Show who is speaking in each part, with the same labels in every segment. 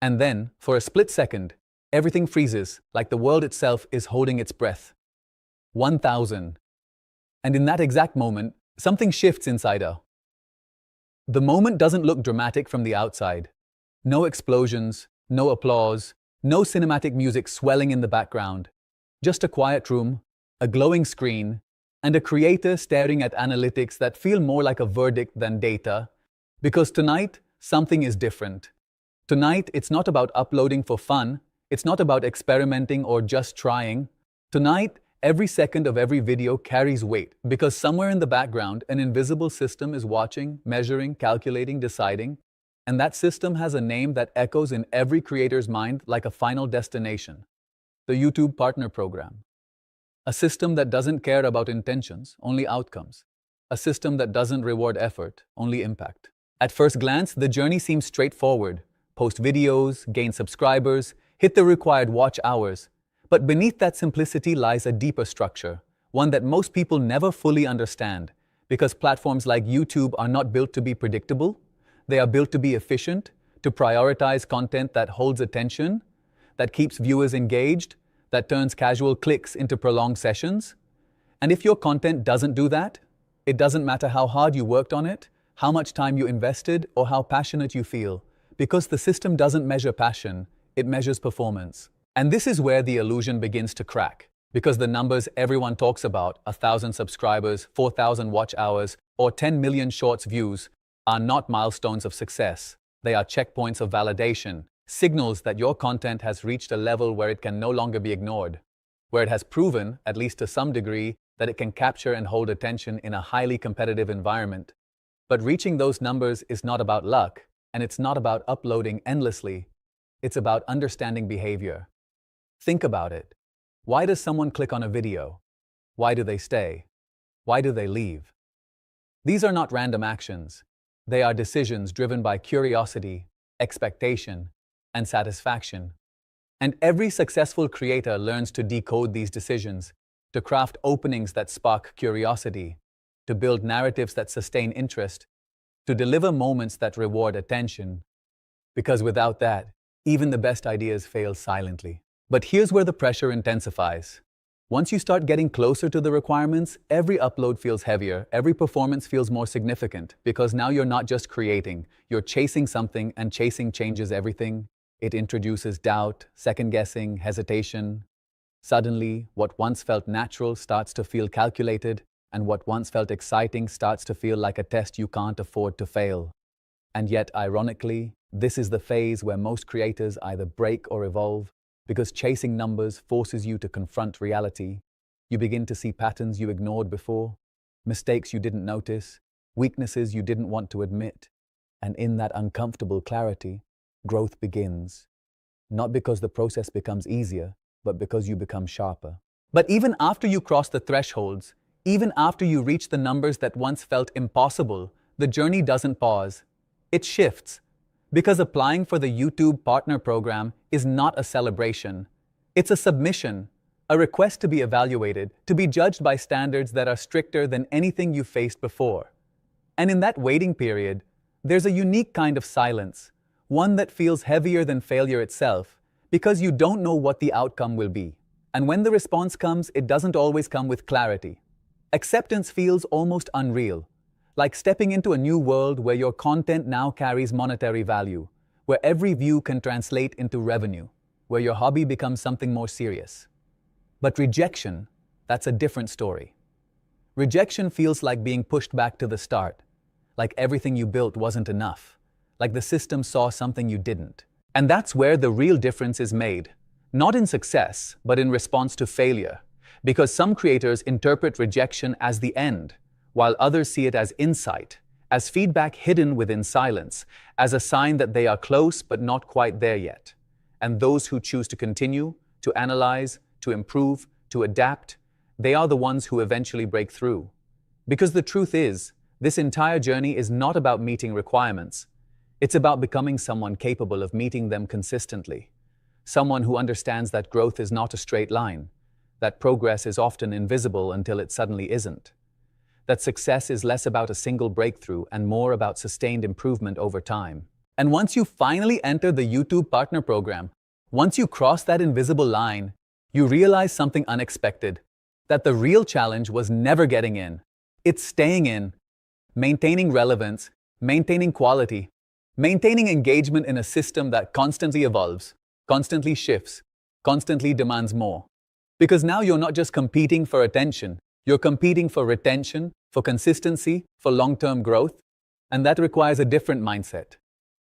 Speaker 1: And then, for a split second, everything freezes, like the world itself is holding its breath. 1,000. And in that exact moment, something shifts inside her. The moment doesn't look dramatic from the outside. No explosions, no applause, no cinematic music swelling in the background. Just a quiet room, a glowing screen, and a creator staring at analytics that feel more like a verdict than data. Because tonight, something is different. Tonight, it's not about uploading for fun. It's not about experimenting or just trying. Tonight, every second of every video carries weight because somewhere in the background, an invisible system is watching, measuring, calculating, deciding. And that system has a name that echoes in every creator's mind like a final destination: the YouTube Partner Program. A system that doesn't care about intentions, only outcomes. A system that doesn't reward effort, only impact. At first glance, the journey seems straightforward. Post videos, gain subscribers, hit the required watch hours. But beneath that simplicity lies a deeper structure, one that most people never fully understand, because platforms like YouTube are not built to be predictable. They are built to be efficient, to prioritize content that holds attention, that keeps viewers engaged, that turns casual clicks into prolonged sessions. And if your content doesn't do that, it doesn't matter how hard you worked on it, how much time you invested, or how passionate you feel, because the system doesn't measure passion, it measures performance. And this is where the illusion begins to crack, because the numbers everyone talks about, 1,000 subscribers, 4,000 watch hours, or 10 million shorts views, are not milestones of success. They are checkpoints of validation, signals that your content has reached a level where it can no longer be ignored, where it has proven, at least to some degree, that it can capture and hold attention in a highly competitive environment. But reaching those numbers is not about luck, and it's not about uploading endlessly. It's about understanding behavior. Think about it. Why does someone click on a video? Why do they stay? Why do they leave? These are not random actions. They are decisions driven by curiosity, expectation, and satisfaction. And every successful creator learns to decode these decisions, to craft openings that spark curiosity, to build narratives that sustain interest, to deliver moments that reward attention. Because without that, even the best ideas fail silently. But here's where the pressure intensifies. Once you start getting closer to the requirements, every upload feels heavier, every performance feels more significant, because now you're not just creating, you're chasing something, and chasing changes everything. It introduces doubt, second-guessing, hesitation. Suddenly, what once felt natural starts to feel calculated, and what once felt exciting starts to feel like a test you can't afford to fail. And yet, ironically, this is the phase where most creators either break or evolve, because chasing numbers forces you to confront reality. You begin to see patterns you ignored before, mistakes you didn't notice, weaknesses you didn't want to admit. And in that uncomfortable clarity, growth begins. Not because the process becomes easier, but because you become sharper. But even after you cross the thresholds, even after you reach the numbers that once felt impossible, the journey doesn't pause. It shifts. Because applying for the YouTube Partner Program is not a celebration. It's a submission, a request to be evaluated, to be judged by standards that are stricter than anything you faced before. And in that waiting period, there's a unique kind of silence, one that feels heavier than failure itself, because you don't know what the outcome will be. And when the response comes, it doesn't always come with clarity. Acceptance feels almost unreal, like stepping into a new world where your content now carries monetary value, where every view can translate into revenue, where your hobby becomes something more serious. But rejection, that's a different story. Rejection feels like being pushed back to the start, like everything you built wasn't enough, like the system saw something you didn't. And that's where the real difference is made, not in success, but in response to failure. Because some creators interpret rejection as the end, while others see it as insight, as feedback hidden within silence, as a sign that they are close but not quite there yet. And those who choose to continue, to analyze, to improve, to adapt, they are the ones who eventually break through. Because the truth is, this entire journey is not about meeting requirements. It's about becoming someone capable of meeting them consistently. Someone who understands that growth is not a straight line, that progress is often invisible until it suddenly isn't, that success is less about a single breakthrough and more about sustained improvement over time. And once you finally enter the YouTube Partner Program, once you cross that invisible line, you realize something unexpected, that the real challenge was never getting in. It's staying in, maintaining relevance, maintaining quality, maintaining engagement in a system that constantly evolves, constantly shifts, constantly demands more. Because now you're not just competing for attention, you're competing for retention, for consistency, for long-term growth, and that requires a different mindset,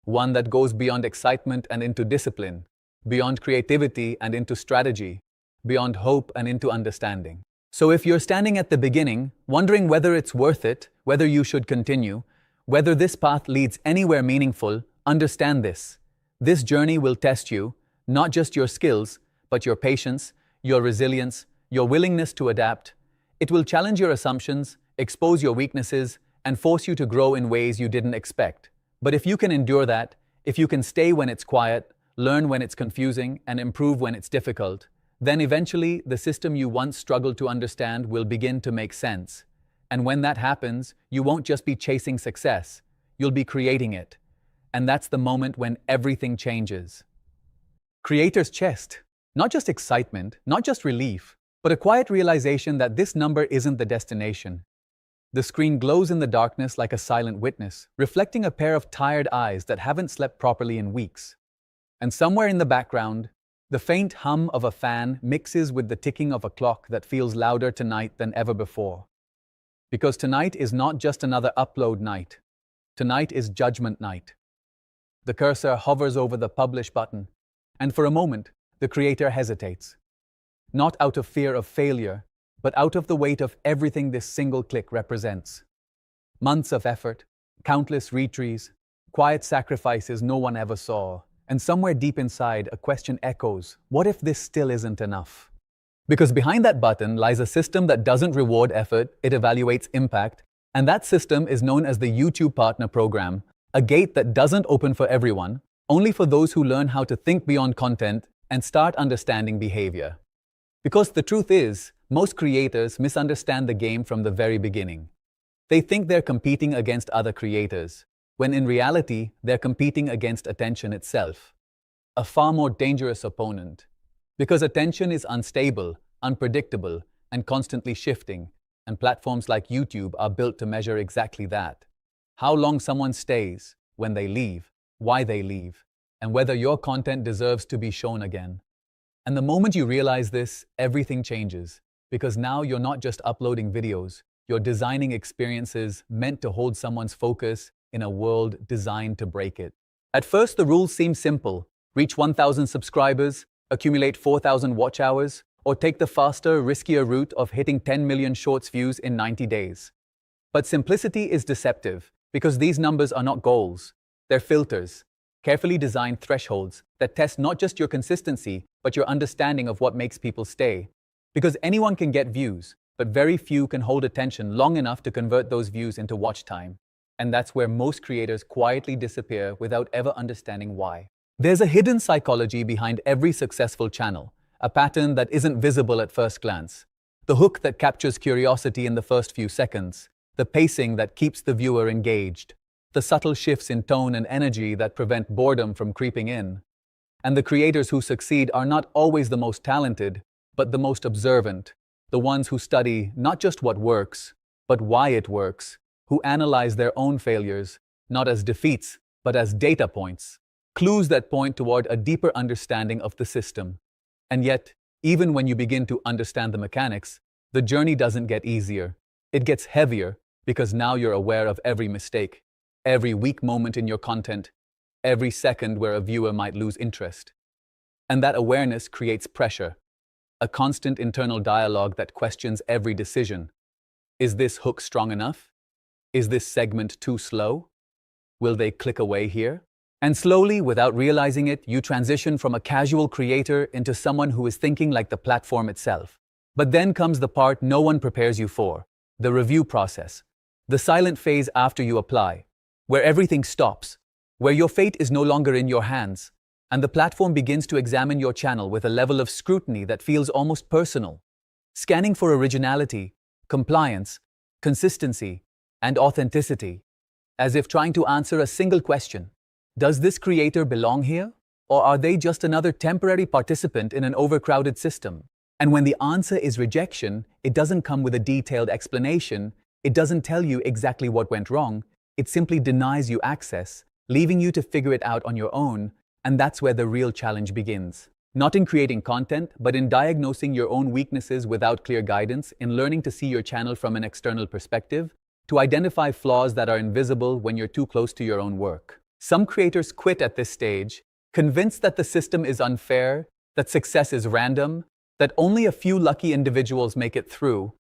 Speaker 1: one that goes beyond excitement and into discipline, beyond creativity and into strategy, beyond hope and into understanding. So if you're standing at the beginning, wondering whether it's worth it, whether you should continue, whether this path leads anywhere meaningful, understand this. This journey will test you, not just your skills, but your patience, your resilience, your willingness to adapt. It will challenge your assumptions, expose your weaknesses, and force you to grow in ways you didn't expect. But if you can endure that, if you can stay when it's quiet, learn when it's confusing, and improve when it's difficult, then eventually the system you once struggled to understand will begin to make sense. And when that happens, you won't just be chasing success, you'll be creating it. And that's the moment when everything changes. Creator's chest. Not just excitement, not just relief, but a quiet realization that this number isn't the destination. The screen glows in the darkness like a silent witness, reflecting a pair of tired eyes that haven't slept properly in weeks. And somewhere in the background, the faint hum of a fan mixes with the ticking of a clock that feels louder tonight than ever before. Because tonight is not just another upload night. Tonight is judgment night. The cursor hovers over the publish button, and for a moment, the creator hesitates. Not out of fear of failure, but out of the weight of everything this single click represents. Months of effort, countless retries, quiet sacrifices no one ever saw, and somewhere deep inside a question echoes, what if this still isn't enough? Because behind that button lies a system that doesn't reward effort, it evaluates impact, and that system is known as the YouTube Partner Program, a gate that doesn't open for everyone, only for those who learn how to think beyond content and start understanding behavior. Because the truth is, most creators misunderstand the game from the very beginning. They think they're competing against other creators, when in reality, they're competing against attention itself. A far more dangerous opponent. Because attention is unstable, unpredictable, and constantly shifting, and platforms like YouTube are built to measure exactly that. How long someone stays, when they leave, why they leave, and whether your content deserves to be shown again. And the moment you realize this, everything changes. Because now you're not just uploading videos, you're designing experiences meant to hold someone's focus in a world designed to break it. At first, the rules seem simple. Reach 1,000 subscribers, accumulate 4,000 watch hours, or take the faster, riskier route of hitting 10 million shorts views in 90 days. But simplicity is deceptive, because these numbers are not goals. They're filters, carefully designed thresholds that test not just your consistency, but your understanding of what makes people stay. Because anyone can get views, but very few can hold attention long enough to convert those views into watch time. And that's where most creators quietly disappear without ever understanding why. There's a hidden psychology behind every successful channel, a pattern that isn't visible at first glance. The hook that captures curiosity in the first few seconds, the pacing that keeps the viewer engaged, the subtle shifts in tone and energy that prevent boredom from creeping in. And the creators who succeed are not always the most talented, but the most observant, the ones who study not just what works, but why it works, who analyze their own failures, not as defeats, but as data points, clues that point toward a deeper understanding of the system. And yet, even when you begin to understand the mechanics, the journey doesn't get easier. It gets heavier because now you're aware of every mistake, every weak moment in your content, every second where a viewer might lose interest. And that awareness creates pressure, a constant internal dialogue that questions every decision. Is this hook strong enough? Is this segment too slow? Will they click away here? And slowly, without realizing it, you transition from a casual creator into someone who is thinking like the platform itself. But then comes the part no one prepares you for, the review process, the silent phase after you apply, where everything stops, where your fate is no longer in your hands, and the platform begins to examine your channel with a level of scrutiny that feels almost personal, scanning for originality, compliance, consistency, and authenticity, as if trying to answer a single question. Does this creator belong here? Or are they just another temporary participant in an overcrowded system? And when the answer is rejection, it doesn't come with a detailed explanation. It doesn't tell you exactly what went wrong. It simply denies you access, leaving you to figure it out on your own. And that's where the real challenge begins. Not in creating content, but in diagnosing your own weaknesses without clear guidance, in learning to see your channel from an external perspective, to identify flaws that are invisible when you're too close to your own work. Some creators quit at this stage, convinced that the system is unfair, that success is random, that only a few lucky individuals make it through.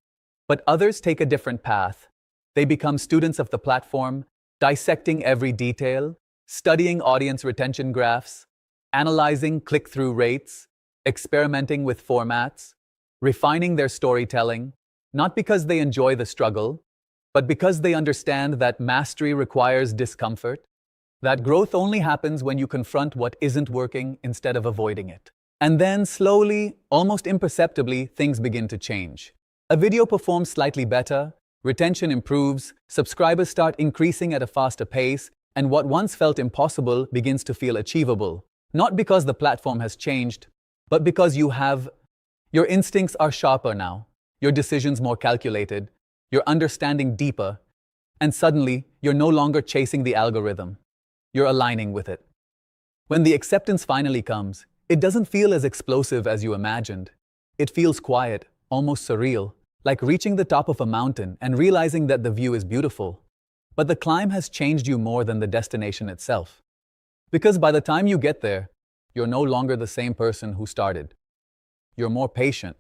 Speaker 1: But others take a different path. They become students of the platform, dissecting every detail, studying audience retention graphs, analyzing click-through rates, experimenting with formats, refining their storytelling, not because they enjoy the struggle, but because they understand that mastery requires discomfort, that growth only happens when you confront what isn't working instead of avoiding it. And then slowly, almost imperceptibly, things begin to change. A video performs slightly better, retention improves, subscribers start increasing at a faster pace, and what once felt impossible begins to feel achievable. Not because the platform has changed, but because your instincts are sharper now, your decisions more calculated, your understanding deeper, and suddenly you're no longer chasing the algorithm. You're aligning with it. When the acceptance finally comes, it doesn't feel as explosive as you imagined. It feels quiet, almost surreal, like reaching the top of a mountain and realizing that the view is beautiful. But the climb has changed you more than the destination itself. Because by the time you get there, you're no longer the same person who started. You're more patient,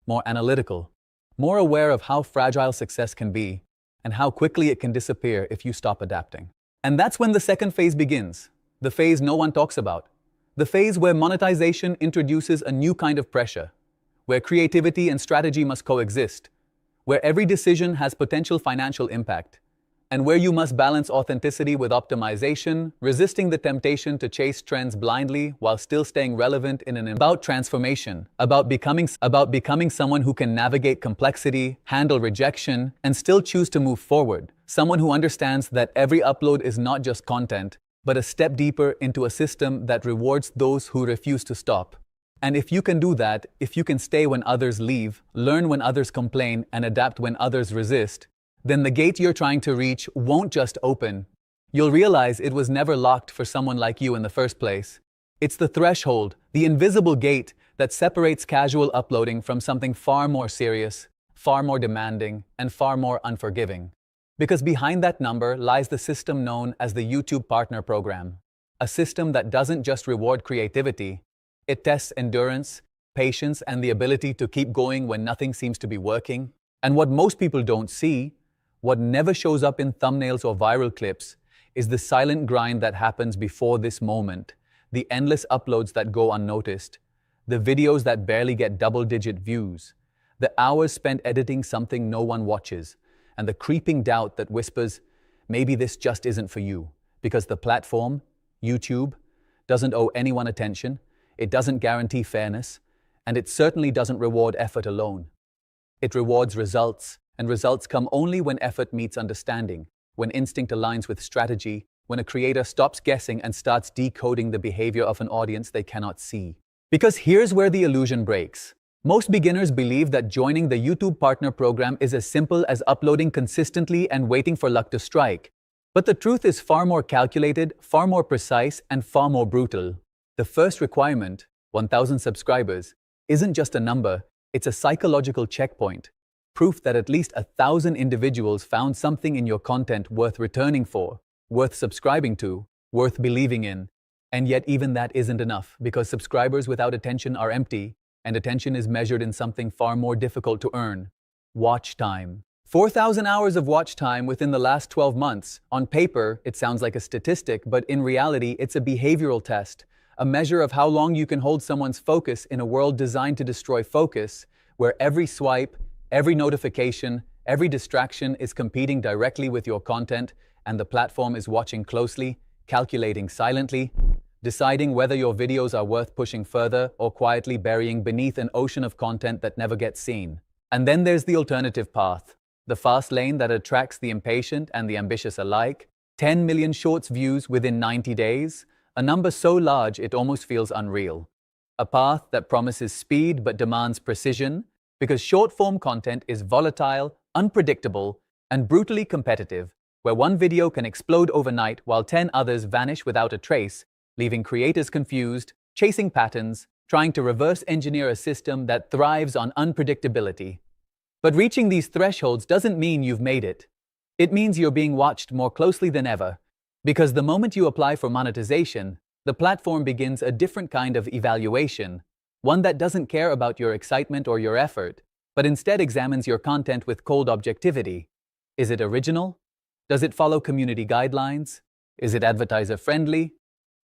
Speaker 1: more analytical, more aware of how fragile success can be and how quickly it can disappear if you stop adapting. And that's when the second phase begins, the phase no one talks about, the phase where monetization introduces a new kind of pressure, where creativity and strategy must coexist, where every decision has potential financial impact, and where you must balance authenticity with optimization, resisting the temptation to chase trends blindly while still staying relevant in an about transformation, about becoming someone who can navigate complexity, handle rejection, and still choose to move forward. Someone who understands that every upload is not just content, but a step deeper into a system that rewards those who refuse to stop. And if you can do that, if you can stay when others leave, learn when others complain, and adapt when others resist, then the gate you're trying to reach won't just open. You'll realize it was never locked for someone like you in the first place. It's the threshold, the invisible gate that separates casual uploading from something far more serious, far more demanding, and far more unforgiving. Because behind that number lies the system known as the YouTube Partner Program. A system that doesn't just reward creativity, it tests endurance, patience, and the ability to keep going when nothing seems to be working. And what most people don't see, what never shows up in thumbnails or viral clips, is the silent grind that happens before this moment, the endless uploads that go unnoticed, the videos that barely get double-digit views, the hours spent editing something no one watches, and the creeping doubt that whispers, maybe this just isn't for you, because the platform, YouTube, doesn't owe anyone attention, it doesn't guarantee fairness, and it certainly doesn't reward effort alone. It rewards results, and results come only when effort meets understanding, when instinct aligns with strategy, when a creator stops guessing and starts decoding the behavior of an audience they cannot see. Because here's where the illusion breaks. Most beginners believe that joining the YouTube Partner Program is as simple as uploading consistently and waiting for luck to strike. But the truth is far more calculated, far more precise, and far more brutal. The first requirement, 1,000 subscribers, isn't just a number, it's a psychological checkpoint. Proof that at least 1,000 individuals found something in your content worth returning for, worth subscribing to, worth believing in. And yet even that isn't enough, because subscribers without attention are empty, and attention is measured in something far more difficult to earn: watch time. 4,000 hours of watch time within the last 12 months. On paper, it sounds like a statistic, but in reality, it's a behavioral test, a measure of how long you can hold someone's focus in a world designed to destroy focus, where every swipe, every notification, every distraction is competing directly with your content, and the platform is watching closely, calculating silently, deciding whether your videos are worth pushing further or quietly burying beneath an ocean of content that never gets seen. And then there's the alternative path, the fast lane that attracts the impatient and the ambitious alike, 10 million shorts views within 90 days, a number so large it almost feels unreal. A path that promises speed but demands precision, because short-form content is volatile, unpredictable, and brutally competitive, where one video can explode overnight while 10 others vanish without a trace, leaving creators confused, chasing patterns, trying to reverse engineer a system that thrives on unpredictability. But reaching these thresholds doesn't mean you've made it. It means you're being watched more closely than ever, because the moment you apply for monetization, the platform begins a different kind of evaluation, one that doesn't care about your excitement or your effort, but instead examines your content with cold objectivity. Is it original? Does it follow community guidelines? Is it advertiser-friendly?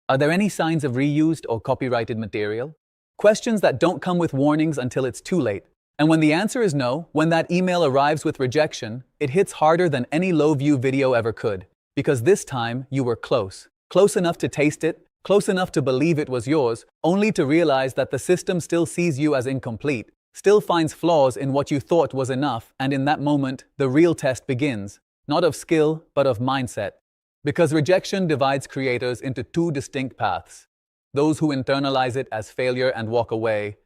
Speaker 1: Are there any signs of reused or copyrighted material? Questions that don't come with warnings until it's too late. And when the answer is no, when that email arrives with rejection, it hits harder than any low-view video ever could. Because this time, you were close. Close enough to taste it, close enough to believe it was yours, only to realize that the system still sees you as incomplete, still finds flaws in what you thought was enough, and in that moment, the real test begins. Not of skill, but of mindset. Because rejection divides creators into two distinct paths. Those who internalize it as failure and walk away,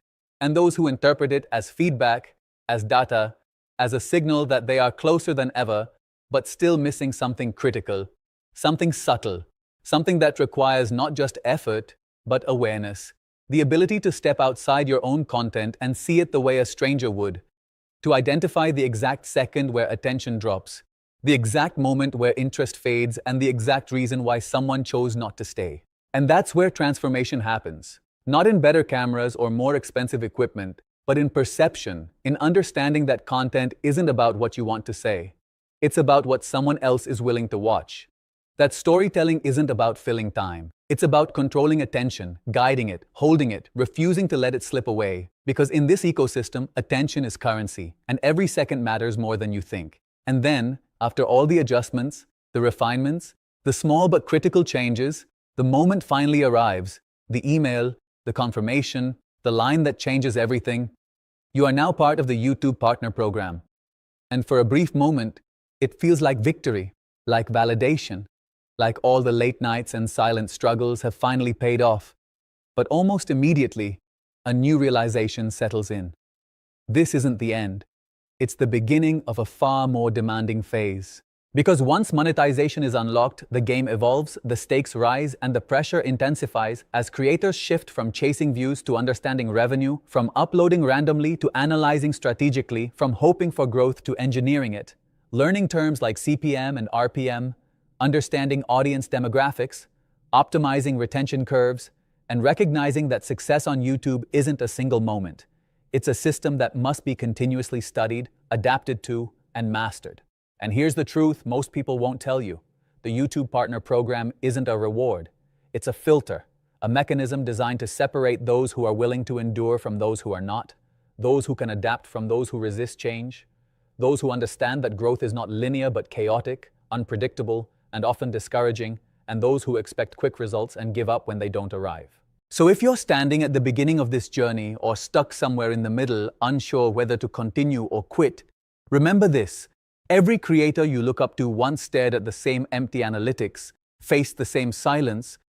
Speaker 1: and those who interpret it as feedback, as data, as a signal that they are closer than ever, but still missing something critical, something subtle, something that requires not just effort, but awareness, the ability to step outside your own content and see it the way a stranger would, to identify the exact second where attention drops, the exact moment where interest fades, and the exact reason why someone chose not to stay. And that's where transformation happens. Not in better cameras or more expensive equipment, but in perception, in understanding that content isn't about what you want to say. It's about what someone else is willing to watch. That storytelling isn't about filling time. It's about controlling attention, guiding it, holding it, refusing to let it slip away. Because in this ecosystem, attention is currency, and every second matters more than you think. And then, after all the adjustments, the refinements, the small but critical changes, the moment finally arrives, the email, the confirmation, the line that changes everything. You are now part of the YouTube Partner Program. And for a brief moment, it feels like victory, like validation, like all the late nights and silent struggles have finally paid off. But almost immediately, a new realization settles in. This isn't the end. It's the beginning of a far more demanding phase. Because once monetization is unlocked, the game evolves, the stakes rise, and the pressure intensifies as creators shift from chasing views to understanding revenue, from uploading randomly to analyzing strategically, from hoping for growth to engineering it. Learning terms like CPM and RPM, understanding audience demographics, optimizing retention curves, and recognizing that success on YouTube isn't a single moment. It's a system that must be continuously studied, adapted to, and mastered. And here's the truth most people won't tell you. The YouTube Partner Program isn't a reward. It's a filter, a mechanism designed to separate those who are willing to endure from those who are not, those who can adapt from those who resist change, those who understand that growth is not linear but chaotic, unpredictable, and often discouraging, and those who expect quick results and give up when they don't arrive. So if you're standing at the beginning of this journey or stuck somewhere in the middle, unsure whether to continue or quit, remember this. Every creator you look up to once stared at the same empty analytics, faced the same silence,